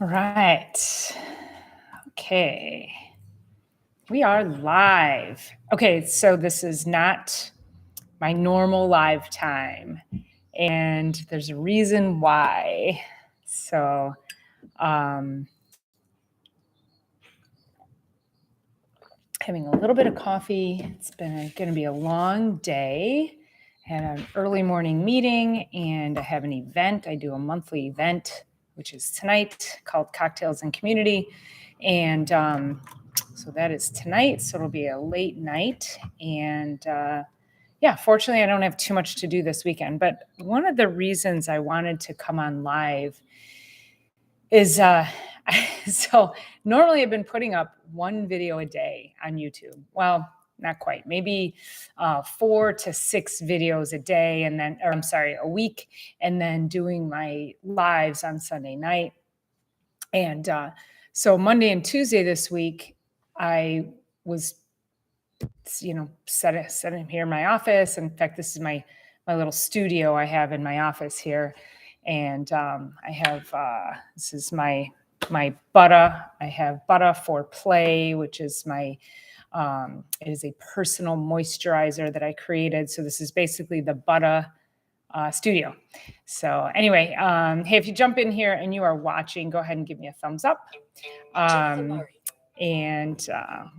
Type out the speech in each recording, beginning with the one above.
All right. Okay. We are live. Okay, so this is not my normal live time, and there's a reason why. So, um, having a little bit of coffee. It's been going to be a long day. I had an early morning meeting, and I have an event. I do a monthly event, which is tonight, called Cocktails and Community, and so that is tonight. So it'll be a late night, and yeah, fortunately, I don't have too much to do this weekend. But one of the reasons I wanted to come on live is so normally I've been putting up one video a day on YouTube. Well, not quite, maybe 4 to 6 videos a day, and then, or I'm sorry, a week, and then doing my lives on Sunday night. And so Monday and Tuesday this week, I was, sitting here in my office. In fact, this is my little studio I have in my office here, and I have this is my Butter. I have Butter for Play, which is my it is a personal moisturizer that I created. So this is basically the Butter studio. So anyway, hey, if you jump in here and you are watching, go ahead and give me a thumbs up. And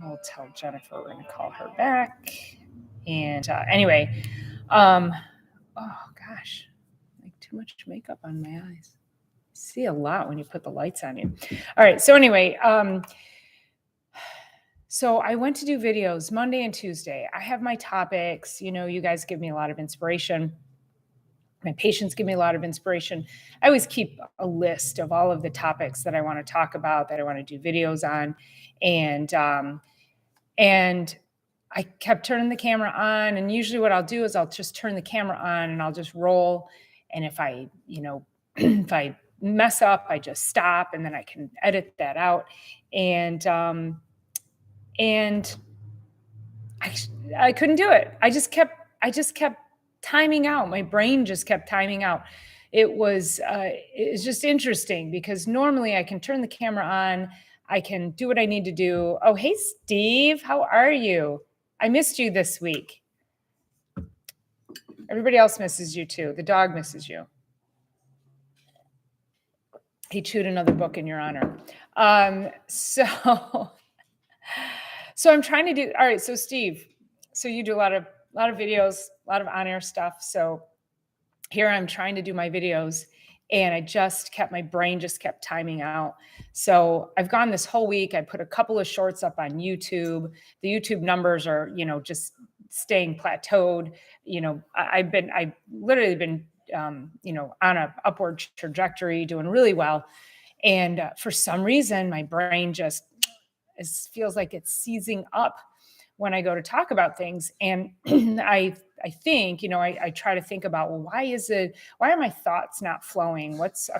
we'll tell Jennifer we're going to call her back. And anyway, oh gosh, like too much makeup on my eyes. See a lot when you put the lights on you. All right. So anyway, so I went to do videos Monday and Tuesday. I have my topics. You guys give me a lot of inspiration. My patients give me a lot of inspiration. I always keep a list of all of the topics that I want to talk about, that I want to do videos on, and I kept turning the camera on. And usually, what I'll do is I'll just turn the camera on and I'll just roll. And if I, if I mess up, I just stop, and then I can edit that out. And I couldn't do it. I just kept timing out. My brain just kept timing out. It's just interesting because normally I can turn the camera on, I can do what I need to do. Oh, hey Steve, how are you? I missed you this week. Everybody else misses you too. The dog misses you. He chewed another book in your honor. So I'm trying to do. All right. So Steve, so you do a lot of videos, a lot of on-air stuff. So here I'm trying to do my videos, and my brain just kept timing out. So I've gone this whole week. I put a couple of shorts up on YouTube. The YouTube numbers are, just staying plateaued. I've literally been, on a upward trajectory, doing really well. And for some reason, my brain just feels like it's seizing up when I go to talk about things. And I think, I try to think about, well, why are my thoughts not flowing? What's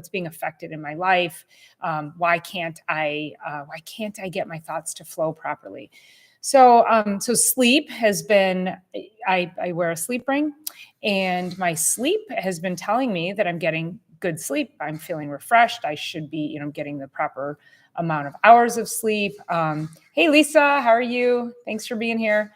being affected in my life? Why can't I get my thoughts to flow properly? So sleep has been, I wear a sleep ring, and my sleep has been telling me that I'm getting good sleep. I'm feeling refreshed. I should be, getting the proper amount of hours of sleep. Hey, Lisa, how are you? Thanks for being here.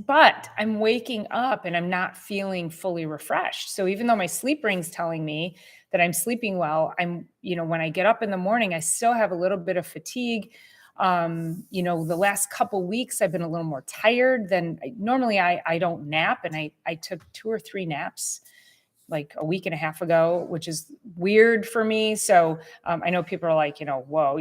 But I'm waking up and I'm not feeling fully refreshed. So even though my sleep ring's telling me that I'm sleeping well, when I get up in the morning, I still have a little bit of fatigue. The last couple weeks I've been a little more tired than normally. I don't nap, and I took 2 or 3 naps like a week and a half ago, which is weird for me. So I know people are like, whoa,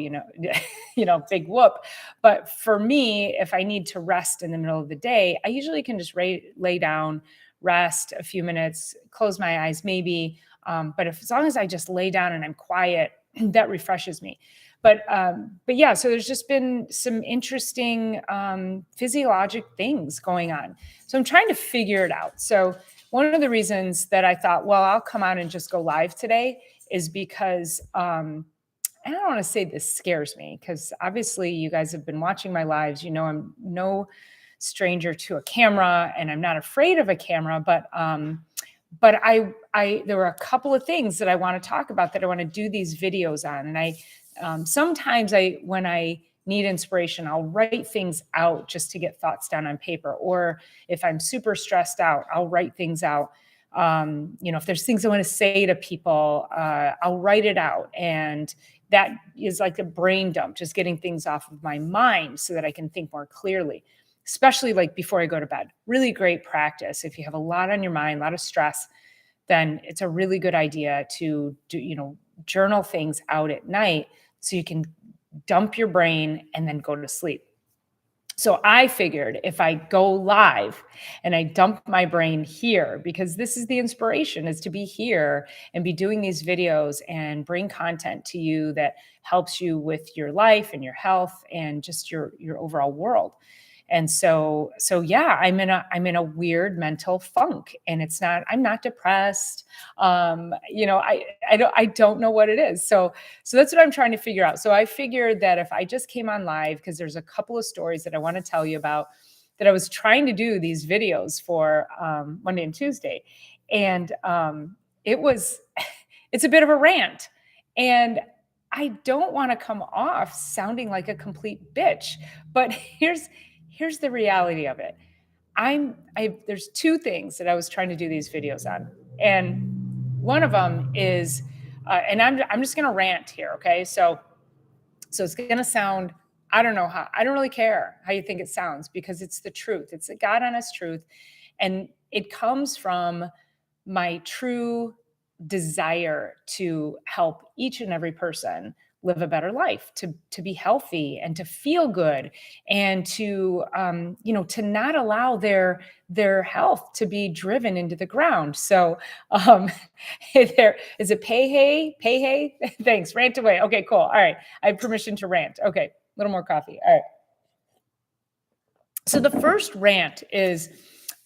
big whoop. But for me, if I need to rest in the middle of the day, I usually can just lay down, rest a few minutes, close my eyes maybe. But as long as I just lay down and I'm quiet, that refreshes me. But yeah, so there's just been some interesting physiologic things going on. So I'm trying to figure it out. So one of the reasons that I thought, well, I'll come out and just go live today is because I don't want to say this scares me, because obviously you guys have been watching my lives. I'm no stranger to a camera, and I'm not afraid of a camera, but there were a couple of things that I want to talk about that I want to do these videos on. And sometimes when I need inspiration, I'll write things out just to get thoughts down on paper. Or if I'm super stressed out, I'll write things out. If there's things I want to say to people, I'll write it out. And that is like a brain dump, just getting things off of my mind so that I can think more clearly, especially like before I go to bed. Really great practice. If you have a lot on your mind, a lot of stress, then it's a really good idea to journal things out at night so you can dump your brain and then go to sleep. So I figured if I go live and I dump my brain here, because this is the inspiration, is to be here and be doing these videos and bring content to you that helps you with your life and your health and just your overall world. And so yeah, I'm in a weird mental funk, and I'm not depressed. I don't know what it is. So that's what I'm trying to figure out. So I figured that if I just came on live, because there's a couple of stories that I want to tell you about that I was trying to do these videos for Monday and Tuesday. And it's a bit of a rant. And I don't want to come off sounding like a complete bitch, but here's the reality of it. There's two things that I was trying to do these videos on. And one of them is, and I'm just going to rant here. Okay. So it's going to sound, I don't really care how you think it sounds, because it's the truth. It's the God honest truth. And it comes from my true desire to help each and every person live a better life, to be healthy and to feel good, and to not allow their health to be driven into the ground. So there is it pay hey thanks, rant away. Okay, cool. All right, I have permission to rant. Okay, a little more coffee. All right. So the first rant is,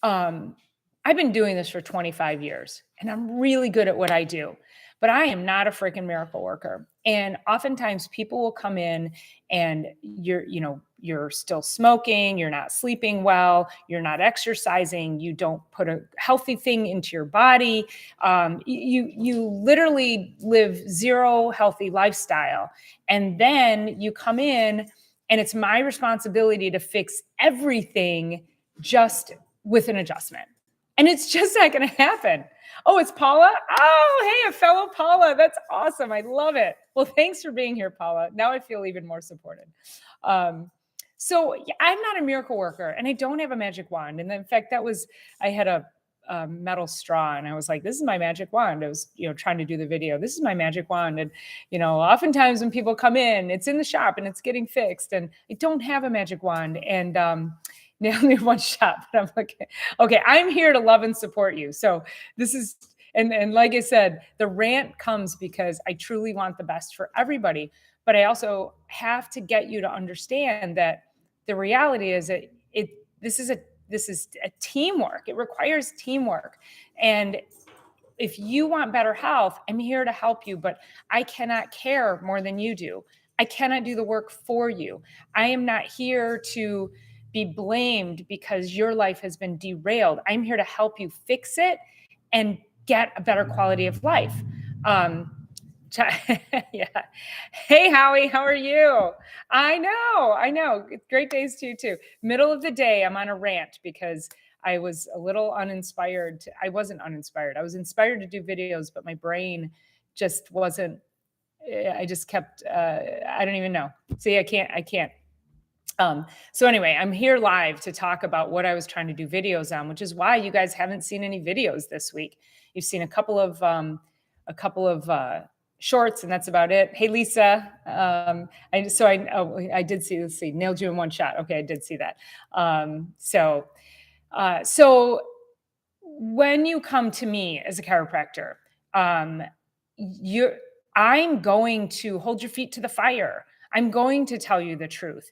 I've been doing this for 25 years and I'm really good at what I do, but I am not a freaking miracle worker. And oftentimes people will come in and you're still smoking, you're not sleeping well, you're not exercising, you don't put a healthy thing into your body. You literally live zero healthy lifestyle. And then you come in and it's my responsibility to fix everything just with an adjustment. And it's just not going to happen. Oh, it's Paula. Oh, hey, a fellow Paula. That's awesome. I love it. Well, thanks for being here, Paula. Now I feel even more supported. So yeah, I'm not a miracle worker and I don't have a magic wand. And in fact, I had a metal straw and I was like, this is my magic wand. I was, trying to do the video. This is my magic wand. And, oftentimes when people come in, it's in the shop and it's getting fixed, and I don't have a magic wand. And, they only have one shop. But I'm like, okay, I'm here to love and support you. So this is, and like I said, the rant comes because I truly want the best for everybody. But I also have to get you to understand that the reality is that this is a teamwork. It requires teamwork. And if you want better health, I'm here to help you, but I cannot care more than you do. I cannot do the work for you. I am not here to be blamed because your life has been derailed. I'm here to help you fix it and get a better quality of life. Yeah. Hey, Howie, how are you? I know. Great days to you too. Middle of the day, I'm on a rant because I was a little uninspired. I wasn't uninspired. I was inspired to do videos, but my brain just wasn't. I just kept. I don't even know. See, I can't. So anyway, I'm here live to talk about what I was trying to do videos on, which is why you guys haven't seen any videos this week. You've seen a couple of shorts, and that's about it. Hey, Lisa. I did see. Let's see, nailed you in one shot. Okay, I did see that. So when you come to me as a chiropractor, I'm going to hold your feet to the fire. I'm going to tell you the truth.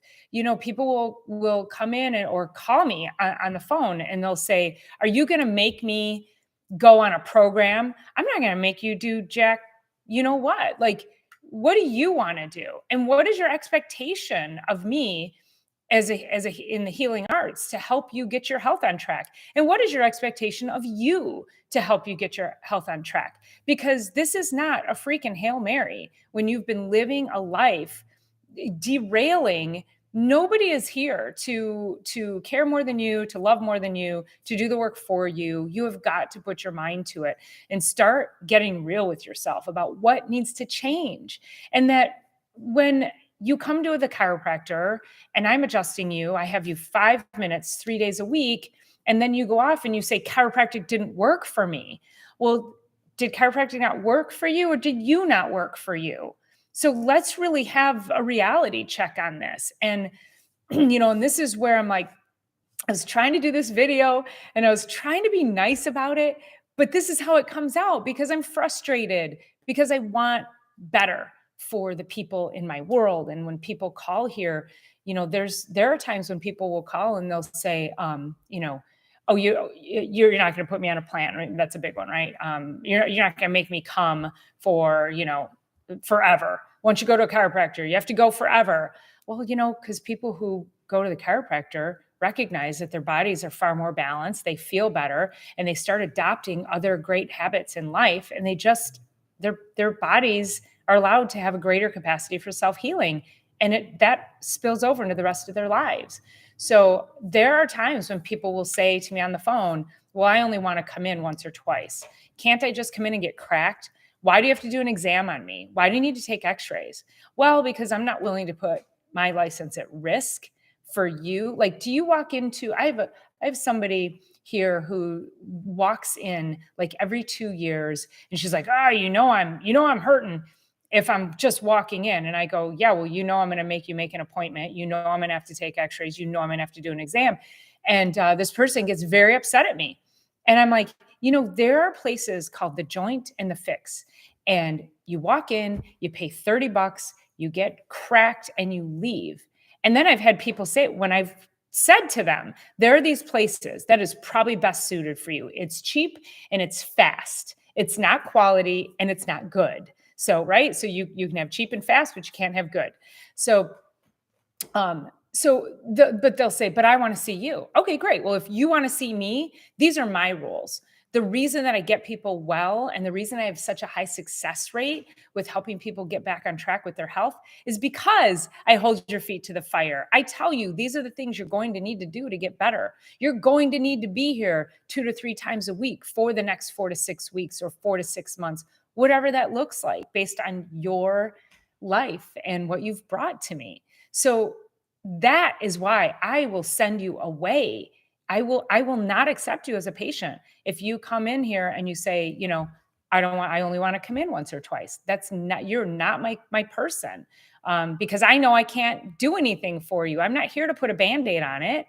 People will come in or call me on the phone and they'll say, "Are you going to make me go on a program?" I'm not going to make you do jack. You know what? Like, what do you want to do? And what is your expectation of me in the healing arts to help you get your health on track? And what is your expectation of you to help you get your health on track? Because this is not a freaking Hail Mary when you've been living a life derailing. Nobody is here to care more than you, to love more than you, to do the work for you. You have got to put your mind to it and start getting real with yourself about what needs to change. And that when you come to the chiropractor and I'm adjusting you, I have you 5 minutes, 3 days a week, and then you go off and you say chiropractic didn't work for me. Well, did chiropractic not work for you, or did you not work for you? So let's really have a reality check on this. And, and this is where I'm like, I was trying to do this video and I was trying to be nice about it, but this is how it comes out because I'm frustrated, because I want better for the people in my world. And when people call here, there are times when people will call and they'll say, oh, you're not going to put me on a plan, right? That's a big one, right? You're not going to make me come for, forever. Once you go to a chiropractor, you have to go forever. Well, because people who go to the chiropractor recognize that their bodies are far more balanced, they feel better, and they start adopting other great habits in life, and their bodies are allowed to have a greater capacity for self-healing, and that spills over into the rest of their lives. So there are times when people will say to me on the phone, well, I only want to come in once or twice. Can't I just come in and get cracked? Why do you have to do an exam on me? Why do you need to take x-rays? Well, because I'm not willing to put my license at risk for you. Like, do you walk into, I have somebody here who walks in like every 2 years and she's like, I'm hurting if I'm just walking in. And I go, yeah, well, I'm going to make you make an appointment. I'm going to have to take x-rays. I'm going to have to do an exam. And this person gets very upset at me. And I'm like, there are places called the Joint and the Fix. And you walk in, you pay $30, you get cracked, and you leave. And then I've had people say, when I've said to them, there are these places that is probably best suited for you. It's cheap and it's fast. It's not quality and it's not good. So, right. So you can have cheap and fast, but you can't have good. So, but they'll say, but I want to see you. Okay, great. Well, if you want to see me, these are my rules. The reason that I get people well and the reason I have such a high success rate with helping people get back on track with their health is because I hold your feet to the fire. I tell you, these are the things you're going to need to do to get better. You're going to need to be here 2 to 3 times a week for the next 4 to 6 weeks or 4 to 6 months, whatever that looks like based on your life and what you've brought to me. So that is why I will send you away. I will not accept you as a patient if you come in here and you say, I only want to come in once or twice. You're not my person. Because I know I can't do anything for you. I'm not here to put a Band-Aid on it.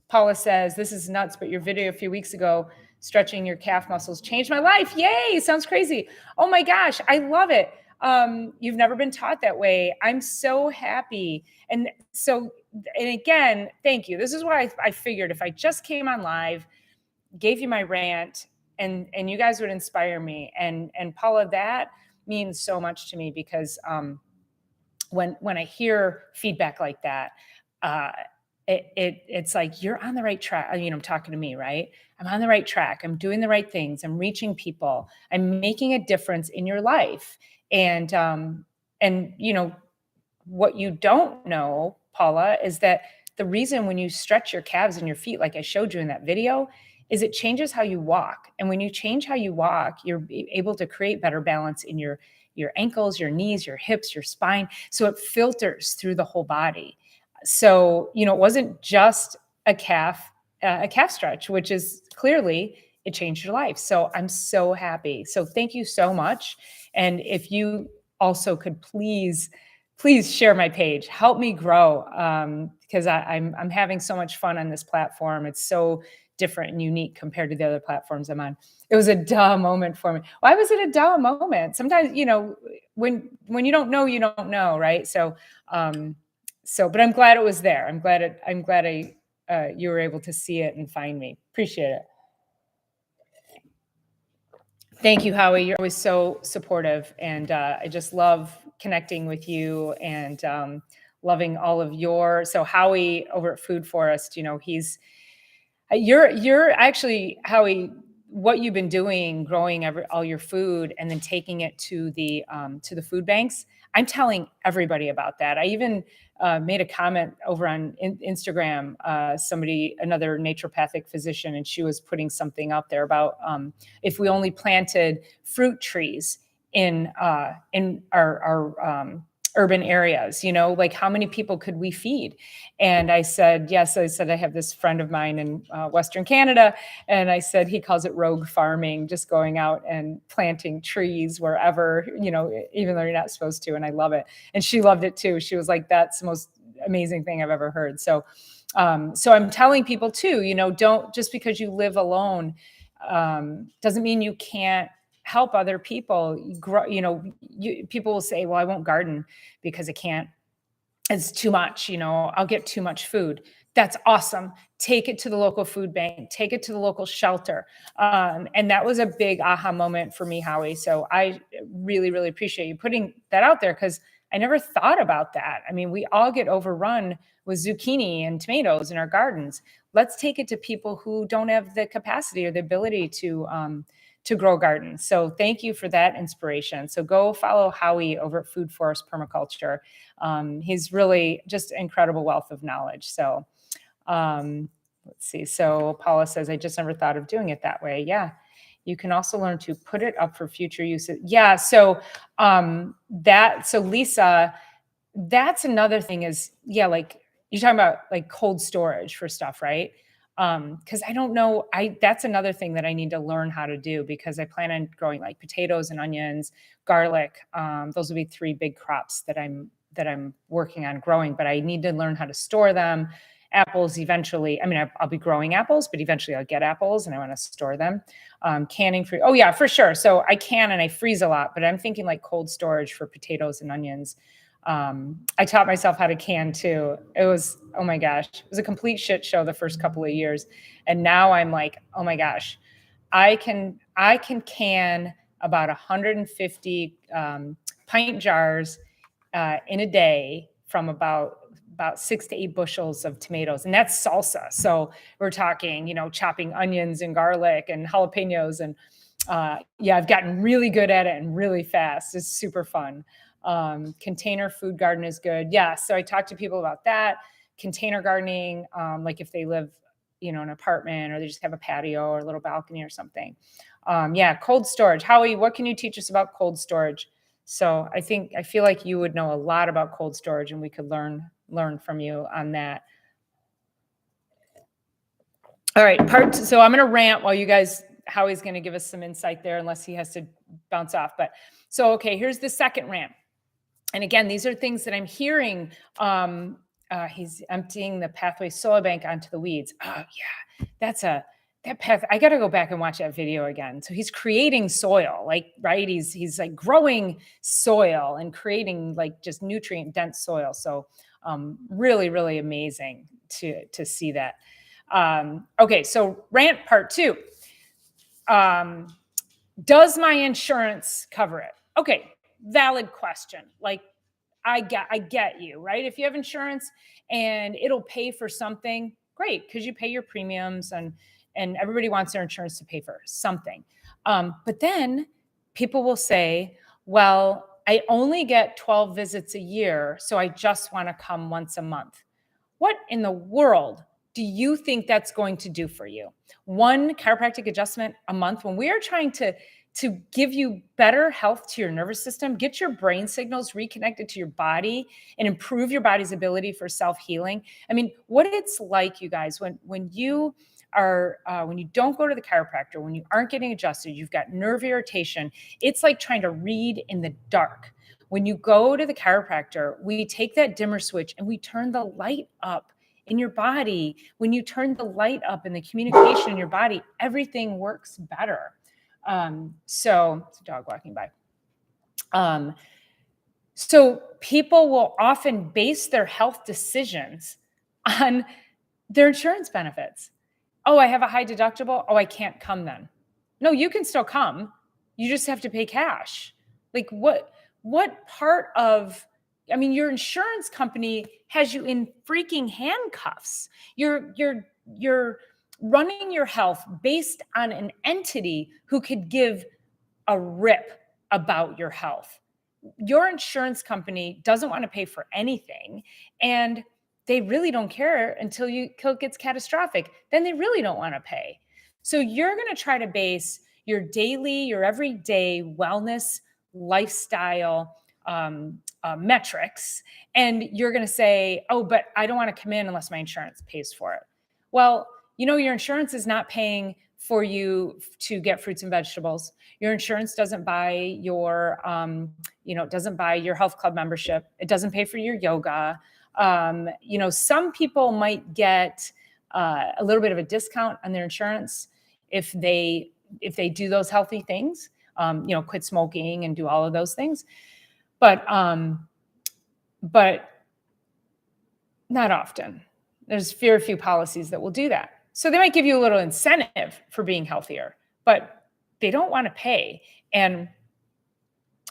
Paula says, this is nuts, but your video a few weeks ago, stretching your calf muscles changed my life. Yay. Sounds crazy. Oh my gosh. I love it. You've never been taught that way. I'm so happy. And again, thank you. This is why I figured if I just came on live, gave you my rant, and you guys would inspire me. And Paula, that means so much to me because when I hear feedback like that, it's like, you're on the right track. I'm talking to me, right? I'm on the right track. I'm doing the right things. I'm reaching people. I'm making a difference in your life. And what you don't know, Paula, is that the reason when you stretch your calves and your feet, like I showed you in that video, is it changes how you walk. And when you change how you walk, you're able to create better balance in your ankles, your knees, your hips, your spine. So it filters through the whole body. So, it wasn't just a calf stretch, which is clearly it changed your life. So I'm so happy. So thank you so much. And if you also could please share my page, help me grow. Because I'm having so much fun on this platform. It's so different and unique compared to the other platforms I'm on. It was a duh moment for me. Why was it a duh moment? Sometimes, when you don't know, right? So, but I'm glad it was there. I'm glad you were able to see it and find me. Appreciate it. Thank you, Howie. You're always so supportive, and I just love connecting with you and loving all of your, so Howie over at Food Forest, you're actually, Howie, what you've been doing, growing all your food and then taking it to the food banks. I'm telling everybody about that. I even made a comment over on Instagram. Another naturopathic physician, and she was putting something out there about if we only planted fruit trees in our urban areas, like how many people could we feed? And I said, yes, I said, I have this friend of mine in Western Canada. And I said, he calls it rogue farming, just going out and planting trees wherever, even though you're not supposed to. And I love it. And she loved it too. She was like, that's the most amazing thing I've ever heard. So I'm telling people too, don't, just because you live alone, doesn't mean you can't help other people grow. People will say, well, I won't garden because I can't, it's too much, I'll get too much food. That's awesome. Take it to the local food bank, take it to the local shelter. And that was a big aha moment for me, Howie. So I really, really appreciate you putting that out there, because I never thought about that. I mean, we all get overrun with zucchini and tomatoes in our gardens. Let's take it to people who don't have the capacity or the ability to grow gardens. So thank you for that inspiration. So go follow Howie over at Food Forest Permaculture. He's really just an incredible wealth of knowledge. So let's see. So Paula says, I just never thought of doing it that way. Yeah. You can also learn to put it up for future use. Yeah. So so Lisa, that's another thing is, yeah, like you're talking about like cold storage for stuff, right? Because I don't know, that's another thing that I need to learn how to do, because I plan on growing like potatoes and onions, garlic. Those will be three big crops that I'm working on growing, but I need to learn how to store them. Apples eventually. I mean, I'll be growing apples, but eventually I'll get apples and I want to store them. Canning free. Oh yeah, for sure. So I can and I freeze a lot, but I'm thinking like cold storage for potatoes and onions. I taught myself how to can too. It was, oh my gosh, it was a complete shit show the first couple of years. And now I'm like, oh my gosh, I can about 150 pint jars in a day from about 6 to 8 bushels of tomatoes. And that's salsa. So we're talking, chopping onions and garlic and jalapenos. And yeah, I've gotten really good at it and really fast. It's super fun. Container food garden is good. Yeah. So I talk to people about that. Container gardening, like if they live, in an apartment or they just have a patio or a little balcony or something. Yeah. Cold storage. Howie, what can you teach us about cold storage? So I feel like you would know a lot about cold storage and we could learn from you on that. All right. So I'm going to rant while you guys, Howie's going to give us some insight there, unless he has to bounce off. But so, okay, here's the second rant. And again, these are things that I'm hearing. He's emptying the pathway soil bank onto the weeds. Oh yeah, that path. I got to go back and watch that video again. So he's creating soil, like, right? He's like growing soil and creating like just nutrient dense soil. So really, really amazing to see that. Okay, so rant part 2. Does my insurance cover it? Okay, valid question. Like, I get you, right? If you have insurance and it'll pay for something, great, because you pay your premiums and everybody wants their insurance to pay for something. But then people will say, well, I only get 12 visits a year, so I just want to come once a month. What in the world do you think that's going to do for you? One chiropractic adjustment a month, when we are trying to give you better health to your nervous system, get your brain signals reconnected to your body and improve your body's ability for self-healing. I mean, what it's like, you guys, when you don't go to the chiropractor, when you aren't getting adjusted, you've got nerve irritation, it's like trying to read in the dark. When you go to the chiropractor, we take that dimmer switch and we turn the light up in your body. When you turn the light up in the communication in your body, everything works better. So it's a dog walking by. So people will often base their health decisions on their insurance benefits. Oh, I have a high deductible. Oh, I can't come then. No, you can still come. You just have to pay cash. Like what part of I mean, your insurance company has you in freaking handcuffs. You're running your health based on an entity who could give a rip about your health. Your insurance company doesn't want to pay for anything, and they really don't care until it gets catastrophic. Then they really don't want to pay. So you're going to try to base your everyday wellness lifestyle metrics, and you're going to say, oh, but I don't want to come in unless my insurance pays for it. Well, your insurance is not paying for you to get fruits and vegetables. Your insurance doesn't buy doesn't buy your health club membership. It doesn't pay for your yoga. Some people might get a little bit of a discount on their insurance if they do those healthy things, quit smoking and do all of those things. But not often. There's very few policies that will do that. So they might give you a little incentive for being healthier, but they don't want to pay. And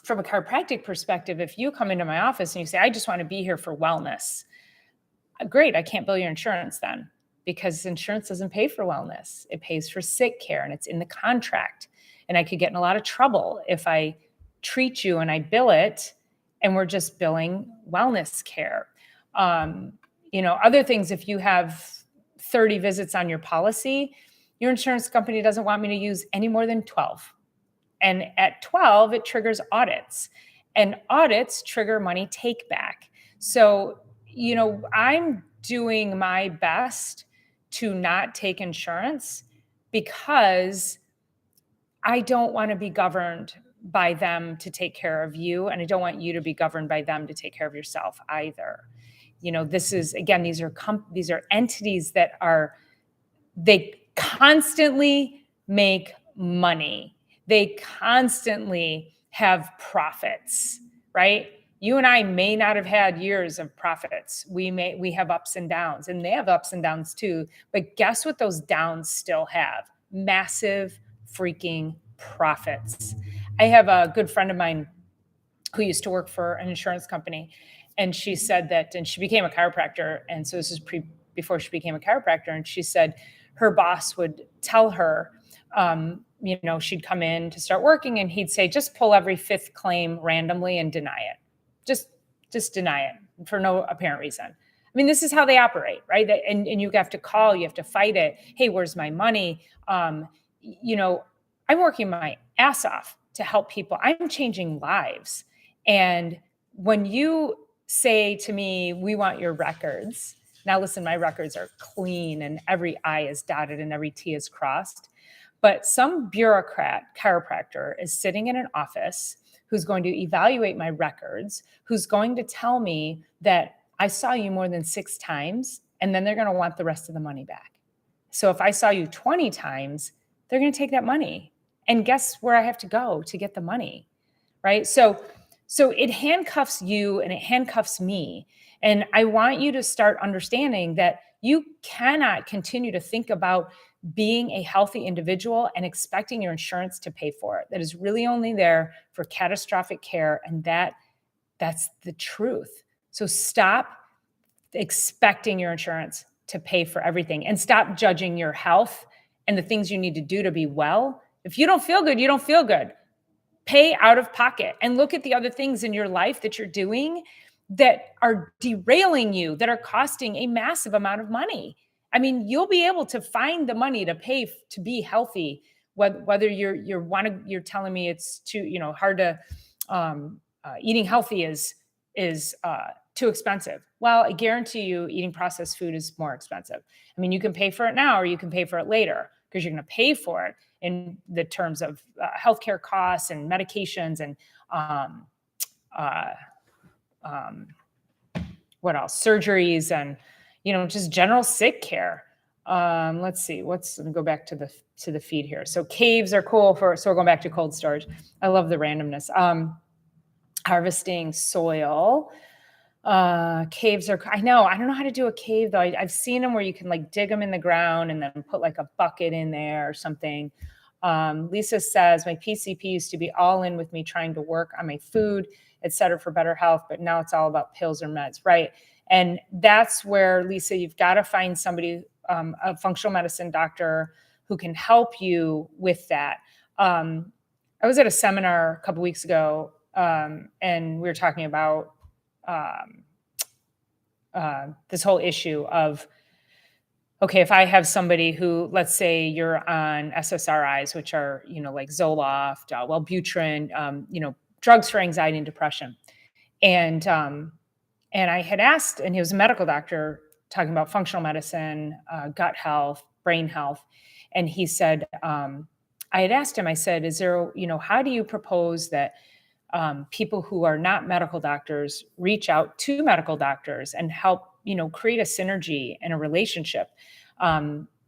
from a chiropractic perspective, if you come into my office and you say, I just want to be here for wellness, great, I can't bill your insurance then, because insurance doesn't pay for wellness. It pays for sick care, and it's in the contract. And I could get in a lot of trouble if I treat you and I bill it and we're just billing wellness care. Other things, if you have 30 visits on your policy, your insurance company doesn't want me to use any more than 12. And at 12, it triggers audits, and audits trigger money take back. So, I'm doing my best to not take insurance because I don't want to be governed by them to take care of you. And I don't want you to be governed by them to take care of yourself either. This is, again, these are entities that they constantly make money. They constantly have profits, right? You and I may not have had years of profits. We have ups and downs, and they have ups and downs too. But guess what those downs still have? Massive freaking profits. I have a good friend of mine who used to work for an insurance company. And she said that, and she became a chiropractor. And so this is before she became a chiropractor. And she said her boss would tell her, she'd come in to start working, and he'd say, just pull every fifth claim randomly and deny it. Just deny it for no apparent reason. I mean, this is how they operate, right? And you have to call, you have to fight it. Hey, where's my money? I'm working my ass off to help people. I'm changing lives. And when you say to me, we want your records. Now, listen, my records are clean and every I is dotted and every T is crossed. But some bureaucrat chiropractor is sitting in an office who's going to evaluate my records, who's going to tell me that I saw you more than 6 times, and then they're going to want the rest of the money back. So if I saw you 20 times, they're going to take that money. And guess where I have to go to get the money, right? So it handcuffs you and it handcuffs me. And I want you to start understanding that you cannot continue to think about being a healthy individual and expecting your insurance to pay for it. That is really only there for catastrophic care. And that's the truth. So stop expecting your insurance to pay for everything, and stop judging your health and the things you need to do to be well. If you don't feel good, you don't feel good. Pay out of pocket and look at the other things in your life that you're doing that are derailing you, that are costing a massive amount of money. I mean, you'll be able to find the money to pay to be healthy, whether you're telling me it's too, hard to, eating healthy is too expensive. Well, I guarantee you eating processed food is more expensive. I mean, you can pay for it now or you can pay for it later, because you're going to pay for it in the terms of healthcare costs and medications and what else? Surgeries and, just general sick care. Let's see. Let me go back to the feed here. So caves are cool so we're going back to cold storage. I love the randomness. Harvesting soil. Caves are, I don't know how to do a cave though. I've seen them where you can like dig them in the ground and then put like a bucket in there or something. Lisa says, my PCP used to be all in with me trying to work on my food et cetera, for better health, but now it's all about pills or meds, right? And that's where, Lisa, you've got to find somebody, a functional medicine doctor who can help you with that. I was at a seminar a couple weeks ago, and we were talking about um, this whole issue of, okay, if I have somebody who, let's say you're on SSRIs, which are, like Zoloft, Wellbutrin, drugs for anxiety and depression. And I had asked, and he was a medical doctor talking about functional medicine, gut health, brain health. And he said, I had asked him, I said, is there, how do you propose that people who are not medical doctors reach out to medical doctors and help, create a synergy and a relationship?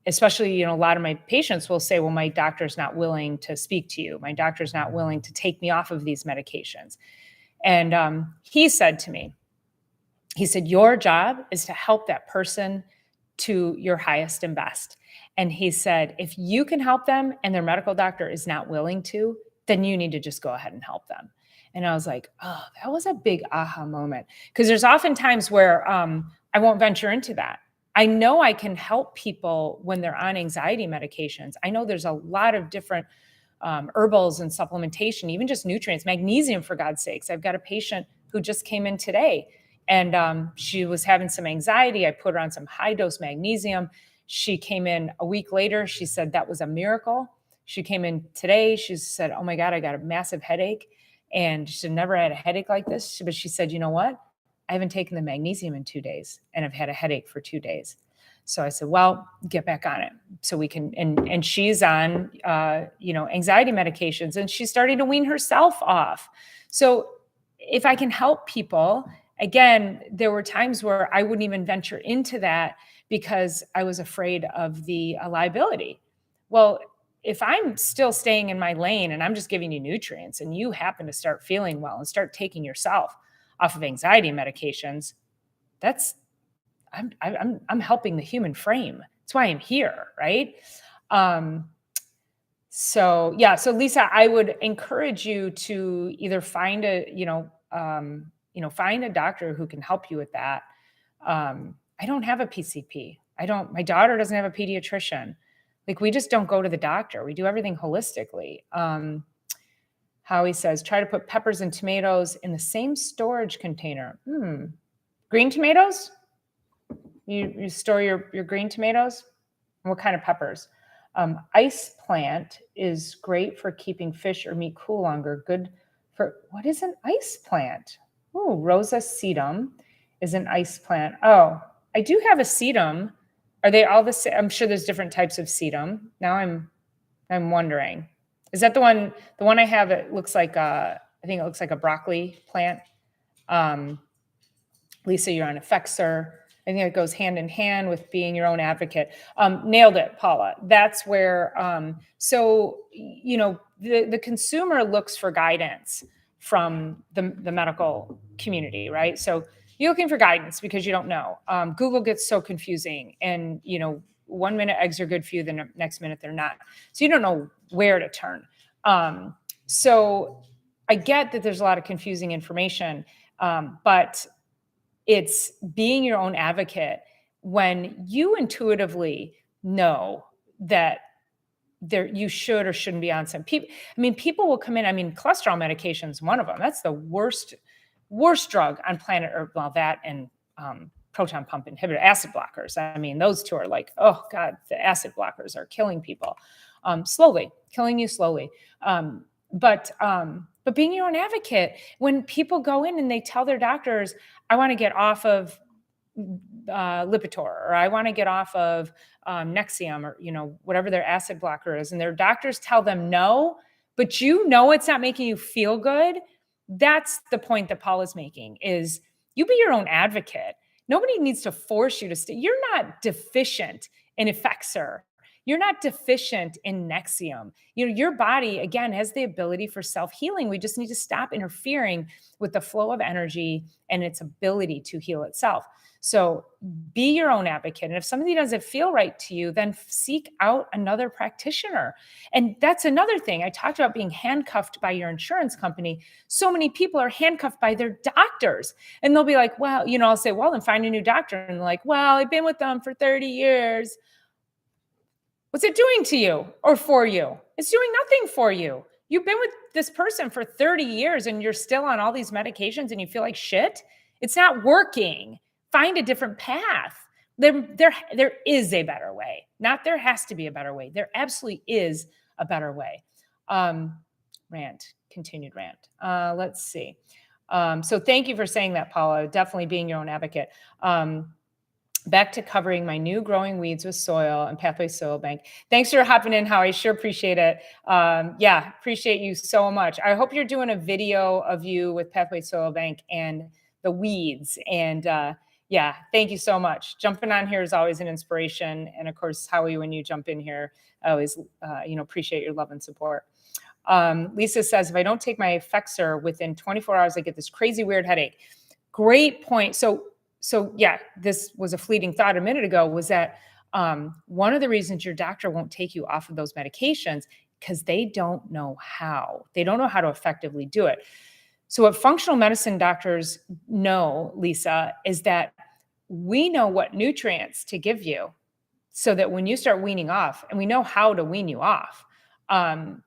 Especially, a lot of my patients will say, well, my doctor's not willing to speak to you. My doctor's not willing to take me off of these medications. And he said to me, he said, your job is to help that person to your highest and best. And he said, if you can help them and their medical doctor is not willing to, then you need to just go ahead and help them. And I was like, oh, that was a big aha moment. Because there's often times where I won't venture into that. I know I can help people when they're on anxiety medications. I know there's a lot of different herbals and supplementation, even just nutrients, magnesium, for God's sakes. I've got a patient who just came in today, and she was having some anxiety. I put her on some high dose magnesium. She came in a week later. She said that was a miracle. She came in today. She said, oh my God, I got a massive headache. And she never had a headache like this. But she said, you know what? I haven't taken the magnesium in 2 days, and I've had a headache for 2 days. So I said, well, get back on it. So we can, and she's on, anxiety medications, and she's starting to wean herself off. So if I can help people, again, there were times where I wouldn't even venture into that because I was afraid of the liability. Well, if I'm still staying in my lane and I'm just giving you nutrients and you happen to start feeling well and start taking yourself off of anxiety medications, I'm helping the human frame. That's why I'm here, right? So Lisa, I would encourage you to either find find a doctor who can help you with that. I don't have a PCP. My daughter doesn't have a pediatrician. Like, we just don't go to the doctor. We do everything holistically. Howie says, try to put peppers and tomatoes in the same storage container. Green tomatoes? You store your green tomatoes? What kind of peppers? Ice plant is great for keeping fish or meat cool longer. Good for, what is an ice plant? Oh, Rosa sedum is an ice plant. Oh, I do have a sedum. Are they all the same? I'm sure there's different types of sedum. Now I'm wondering. Is that the one I have? It looks like I think it looks like a broccoli plant. Lisa, you're on Effexor. I think it goes hand in hand with being your own advocate. Nailed it, Paula. That's where, the consumer looks for guidance from the medical community, right? So you're looking for guidance because you don't know. Google gets so confusing, and, 1 minute eggs are good for you, the next minute they're not. So you don't know where to turn. So I get that there's a lot of confusing information, but it's being your own advocate when you intuitively know that you should or shouldn't be on some people. People will come in. Cholesterol medication is one of them. That's the worst drug on planet Earth. Well, that and proton pump inhibitor, acid blockers. Those two are like, oh God, the acid blockers are killing people slowly, killing you slowly. But being your own advocate, when people go in and they tell their doctors, I want to get off of Lipitor, or I want to get off of Nexium, or whatever their acid blocker is, and their doctors tell them no, but it's not making you feel good. That's the point that Paul is making, is you be your own advocate. Nobody needs to force you to stay. You're not deficient in Effexor. You're not deficient in Nexium. Your body, again, has the ability for self-healing. We just need to stop interfering with the flow of energy and its ability to heal itself. So be your own advocate. And if somebody doesn't feel right to you, then seek out another practitioner. And that's another thing. I talked about being handcuffed by your insurance company. So many people are handcuffed by their doctors. And they'll be like, well, I'll say, well, then find a new doctor. And they're like, well, I've been with them for 30 years. What's it doing to you or for you? It's doing nothing for you. You've been with this person for 30 years and you're still on all these medications and you feel like shit. It's not working. Find a different path. There is a better way. Not there has to be a better way. There absolutely is a better way. Continued rant. Let's see. So thank you for saying that, Paula. Definitely being your own advocate. Back to covering my new growing weeds with soil and Pathway Soil Bank. Thanks for hopping in, Howie. Sure appreciate it. Yeah, appreciate you so much. I hope you're doing a video of you with Pathway Soil Bank and the weeds. And yeah, thank you so much. Jumping on here is always an inspiration. And of course, Howie, when you jump in here, I always appreciate your love and support. Lisa says, if I don't take my Effexor within 24 hours, I get this crazy weird headache. Great point. So yeah, this was a fleeting thought a minute ago, was that one of the reasons your doctor won't take you off of those medications, because they don't know how. They don't know how to effectively do it. So what functional medicine doctors know, Lisa, is that we know what nutrients to give you so that when you start weaning off, and we know how to wean you off.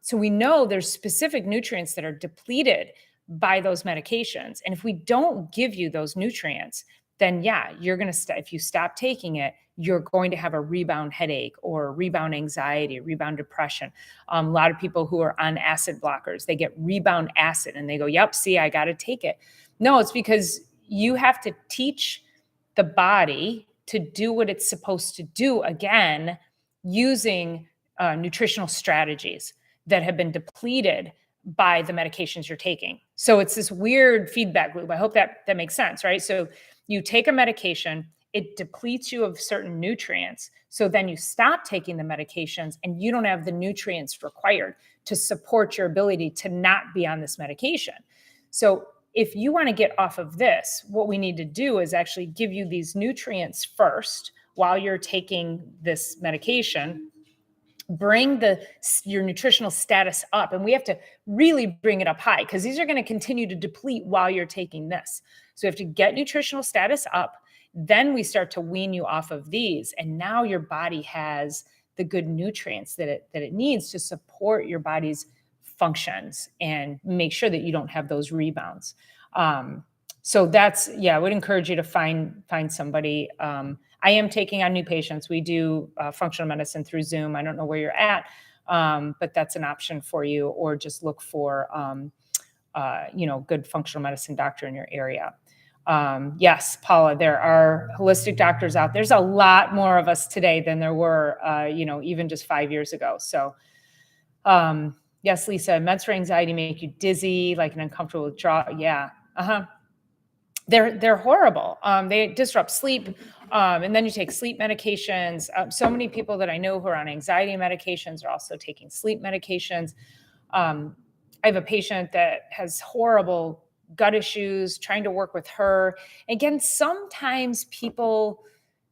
So we know there's specific nutrients that are depleted by those medications. And if we don't give you those nutrients, then yeah, you're going to, if you stop taking it, you're going to have a rebound headache or rebound anxiety, rebound depression. A lot of people who are on acid blockers, they get rebound acid and they go, yep, see, I got to take it. No, it's because you have to teach the body to do what it's supposed to do again, using nutritional strategies that have been depleted by the medications you're taking. So it's this weird feedback loop. I hope that makes sense, right? So you take a medication, it depletes you of certain nutrients. So then you stop taking the medications and you don't have the nutrients required to support your ability to not be on this medication. So if you want to get off of this, what we need to do is actually give you these nutrients first while you're taking this medication. Bring your nutritional status up. And we have to really bring it up high because these are going to continue to deplete while you're taking this. So we have to get nutritional status up. Then we start to wean you off of these. And now your body has the good nutrients that it needs to support your body's functions and make sure that you don't have those rebounds. So that's, yeah, I would encourage you to find somebody. I am taking on new patients. We do functional medicine through Zoom. I don't know where you're at, but that's an option for you, or just look for, good functional medicine doctor in your area. Yes, Paula, there are holistic doctors out there. There's a lot more of us today than there were, even just 5 years ago. So, yes, Lisa, meds for anxiety make you dizzy, like an uncomfortable withdrawal. Yeah. They're horrible. They disrupt sleep. And then you take sleep medications. So many people that I know who are on anxiety medications are also taking sleep medications. I have a patient that has horrible gut issues, trying to work with her. Again, sometimes people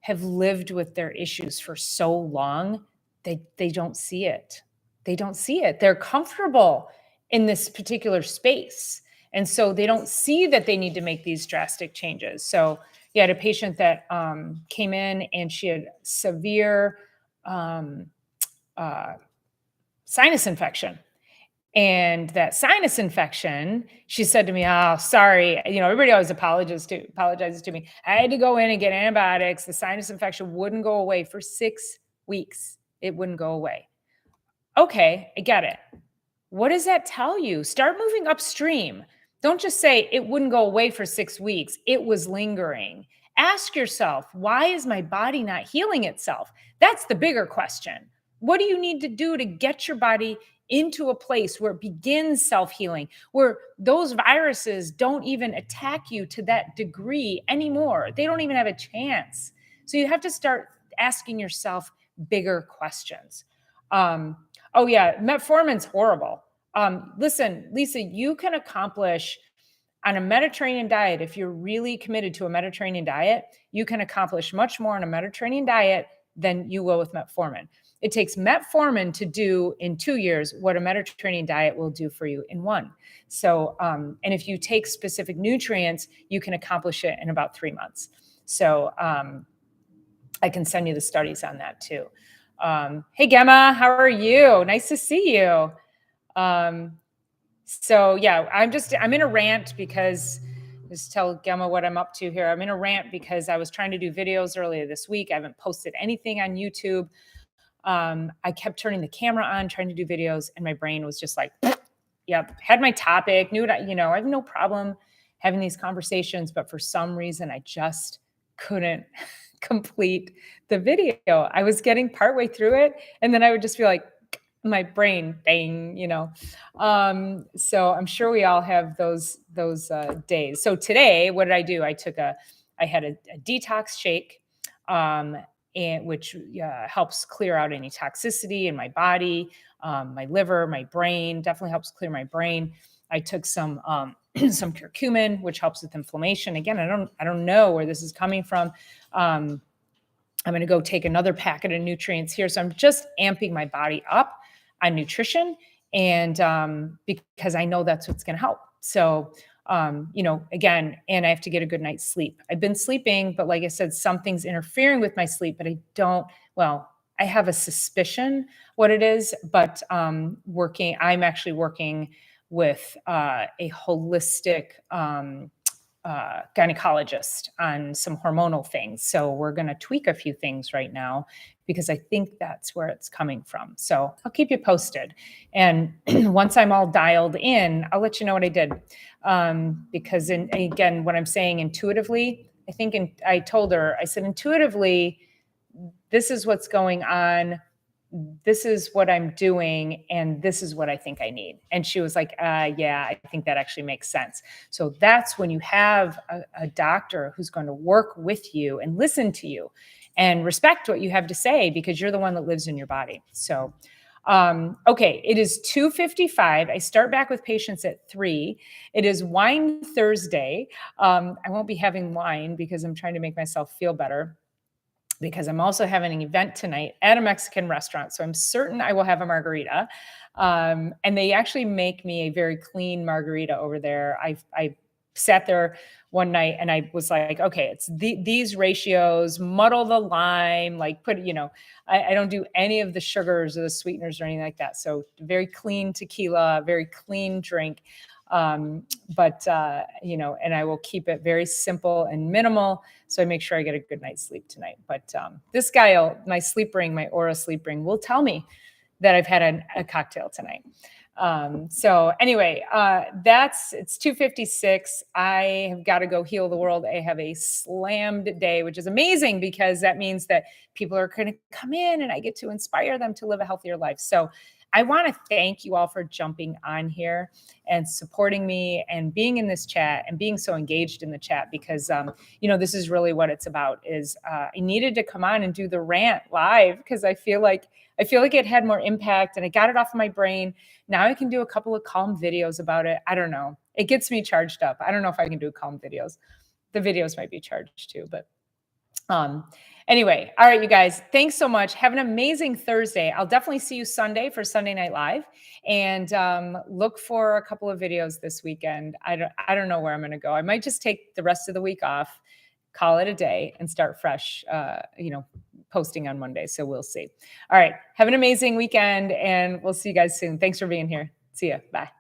have lived with their issues for so long, they don't see it. They don't see it. They're comfortable in this particular space. And so they don't see that they need to make these drastic changes. So you had a patient that came in and she had severe sinus infection. And that sinus infection, she said to me, oh, sorry. Everybody always apologizes to me. I had to go in and get antibiotics. The sinus infection wouldn't go away for 6 weeks. It wouldn't go away. Okay, I get it. What does that tell you? Start moving upstream. Don't just say it wouldn't go away for 6 weeks. It was lingering. Ask yourself, why is my body not healing itself? That's the bigger question. What do you need to do to get your body into a place where it begins self-healing, where those viruses don't even attack you to that degree anymore? They don't even have a chance. So you have to start asking yourself bigger questions. Um, oh yeah, metformin's horrible. Listen, Lisa, you can accomplish on a Mediterranean diet, if you're really committed to a Mediterranean diet, you can accomplish much more on a Mediterranean diet than you will with metformin. It takes metformin to do in 2 years what a Mediterranean diet will do for you in 1. So, and if you take specific nutrients, you can accomplish it in about 3 months. So, I can send you the studies on that too. Hey, Gemma, how are you? Nice to see you. Um, so yeah, I'm in a rant because just tell Gemma what I'm up to here. I'm in a rant because I was trying to do videos earlier this week. I haven't posted anything on YouTube. I kept turning the camera on, trying to do videos, and my brain was just like, yep, had my topic, knew what I have no problem having these conversations, but for some reason I just couldn't complete the video. I was getting partway through it, and then I would just be like, my brain, bang. So I'm sure we all have those days. So today, what did I do? I had a detox shake, and which helps clear out any toxicity in my body, my liver, my brain. Definitely helps clear my brain. I took some some curcumin, which helps with inflammation. Again, I don't know where this is coming from. I'm going to go take another packet of nutrients here. So I'm just amping my body up on nutrition, and because I know that's what's going to help. So, again, and I have to get a good night's sleep. I've been sleeping, but like I said, something's interfering with my sleep, but I have a suspicion what it is, but I'm actually working with a holistic gynecologist on some hormonal things. So we're going to tweak a few things right now because I think that's where it's coming from. So I'll keep you posted. And once I'm all dialed in, I'll let you know what I did. Because again, what I'm saying intuitively, I told her, I said, intuitively, this is what's going on. This is what I'm doing, and this is what I think I need. And she was like, yeah, I think that actually makes sense. So that's when you have a doctor who's going to work with you and listen to you and respect what you have to say because you're the one that lives in your body. So, okay, it is 2:55. I start back with patients at 3. It is Wine Thursday. I won't be having wine because I'm trying to make myself feel better, because I'm also having an event tonight at a Mexican restaurant. So I'm certain I will have a margarita. And they actually make me a very clean margarita over there. I sat there one night and I was like, okay, it's these ratios, muddle the lime, like I don't do any of the sugars or the sweeteners or anything like that. So very clean tequila, very clean drink. And I will keep it very simple and minimal. So I make sure I get a good night's sleep tonight. But this guy, my sleep ring, my Aura sleep ring, will tell me that I've had a cocktail tonight. So anyway, it's 2:56. I have got to go heal the world. I have a slammed day, which is amazing because that means that people are going to come in and I get to inspire them to live a healthier life. So I want to thank you all for jumping on here and supporting me and being in this chat and being so engaged in the chat because, this is really what it's about is I needed to come on and do the rant live because I feel like it had more impact and I got it off of my brain. Now I can do a couple of calm videos about it. I don't know. It gets me charged up. I don't know if I can do calm videos. The videos might be charged too, but anyway, all right, you guys, thanks so much. Have an amazing Thursday. I'll definitely see you Sunday for Sunday Night Live, and look for a couple of videos this weekend. I don't know where I'm going to go. I might just take the rest of the week off, call it a day, and start fresh. Posting on Monday. So we'll see. All right, have an amazing weekend, and we'll see you guys soon. Thanks for being here. See ya. Bye.